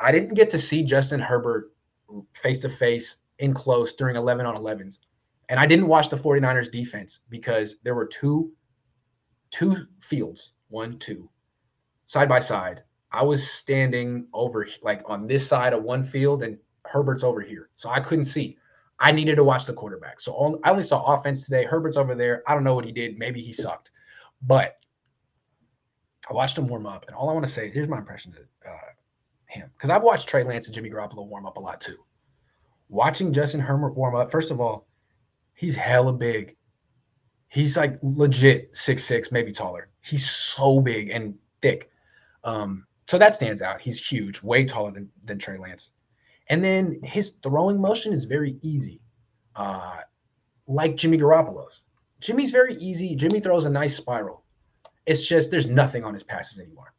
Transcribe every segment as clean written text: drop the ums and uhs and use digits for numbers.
I didn't get to see Justin Herbert face to face in close during 11 on 11s. And I didn't watch the 49ers defense because there were two fields, one, two, side by side. I was standing over like on this side of one field and Herbert's over here. So I couldn't see. I needed to watch the quarterback. So I only saw offense today. Herbert's over there. I don't know what he did. Maybe he sucked. But I watched him warm up. And all I want to say, here's my impression of him. Because I've watched Trey Lance and Jimmy Garoppolo warm up a lot too. Watching Justin Herbert warm up, first of all, he's hella big. He's like legit 6'6", maybe taller. He's so big and thick. So that stands out. He's huge, way taller than Trey Lance. And then his throwing motion is very easy, like Jimmy Garoppolo's. Jimmy's very easy. Jimmy throws a nice spiral. It's just there's nothing on his passes anymore.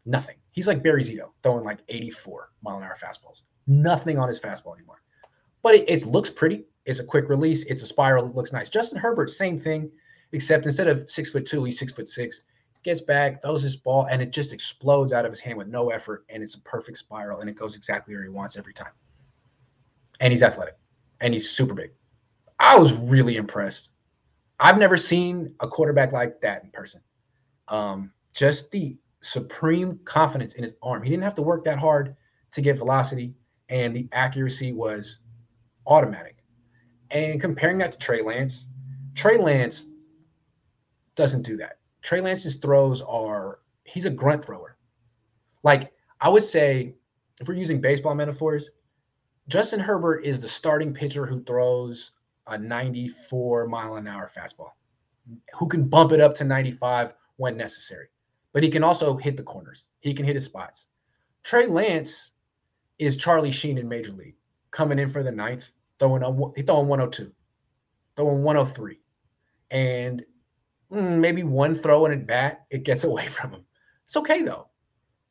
Nothing. He's like Barry Zito, throwing like 84-mile-an-hour fastballs. Nothing on his fastball anymore. But it looks pretty. It's a quick release. It's a spiral. It looks nice. Justin Herbert, same thing, except instead of 6'2", he's 6'6". Gets back, throws his ball, and it just explodes out of his hand with no effort, and it's a perfect spiral, and it goes exactly where he wants every time. And he's athletic, and he's super big. I was really impressed. I've never seen a quarterback like that in person. Just the supreme confidence in his arm. He didn't have to work that hard to get velocity, and the accuracy was automatic. And comparing that to Trey Lance doesn't do that. Trey Lance's throws he's a grunt thrower. Like, I would say, if we're using baseball metaphors, Justin Herbert is the starting pitcher who throws a 94-mile-an-hour fastball, who can bump it up to 95 when necessary. But he can also hit the corners. He can hit his spots. Trey Lance is Charlie Sheen in Major League, coming in for the ninth, throwing 102, throwing 103. And maybe one throw and a bat, it gets away from him. It's okay, though.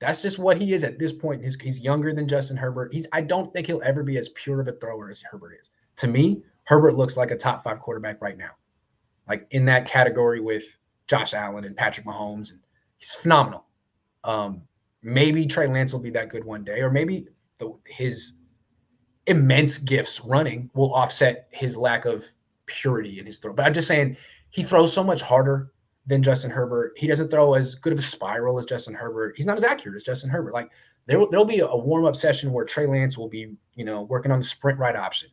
That's just what he is at this point. He's younger than Justin Herbert. I don't think he'll ever be as pure of a thrower as Herbert is. To me, Herbert looks like a top 5 quarterback right now, like in that category with Josh Allen and Patrick Mahomes. And he's phenomenal. Maybe Trey Lance will be that good one day, or maybe his immense gifts running will offset his lack of purity in his throw. But I'm just saying, he throws so much harder than Justin Herbert. He doesn't throw as good of a spiral as Justin Herbert. He's not as accurate as Justin Herbert. Like, there'll be a warm-up session where Trey Lance will be, working on the sprint right option,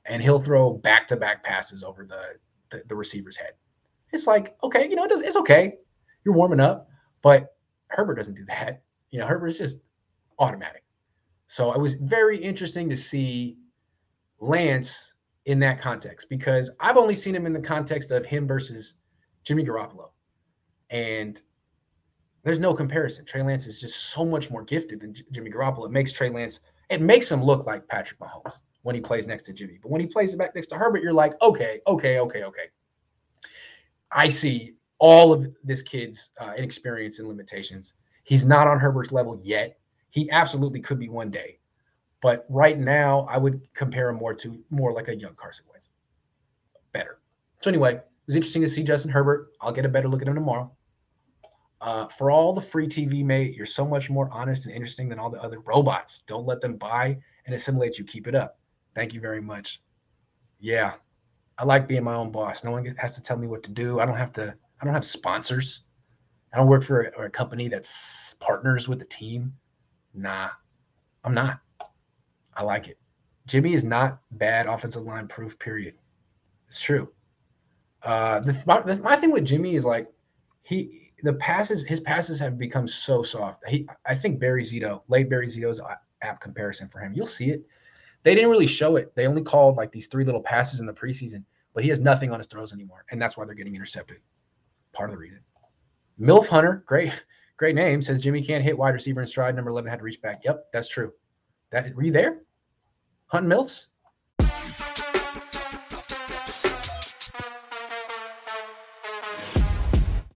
and he'll throw back-to-back passes over the receiver's head. It's like, okay, it's okay. You're warming up, but Herbert doesn't do that. Herbert's just automatic. So it was very interesting to see Lance in that context, because I've only seen him in the context of him versus Jimmy Garoppolo. And there's no comparison. Trey Lance is just so much more gifted than Jimmy Garoppolo. It makes him look like Patrick Mahomes when he plays next to Jimmy. But when he plays back next to Herbert, you're like, okay. I see all of this kid's inexperience and limitations. He's not on Herbert's level yet. He absolutely could be one day. But right now, I would compare him more like a young Carson Wentz. Better. So anyway, it was interesting to see Justin Herbert. I'll get a better look at him tomorrow. For all the free TV, mate, you're so much more honest and interesting than all the other robots. Don't let them buy and assimilate you. Keep it up. Thank you very much. Yeah, I like being my own boss. No one has to tell me what to do. I don't have sponsors. I don't work for a company that's partners with the team. Nah, I'm not. I like it. Jimmy is not bad offensive line proof, period. It's true. My thing with Jimmy is like his passes have become so soft. I think late Barry Zito's app comparison for him. You'll see it. They didn't really show it. They only called like these 3 little passes in the preseason, but he has nothing on his throws anymore, and that's why they're getting intercepted. Part of the reason. Milf Hunter, great name, says Jimmy can't hit wide receiver in stride. Number 11 had to reach back. Yep, that's true. Were you there? Hunting Milfs?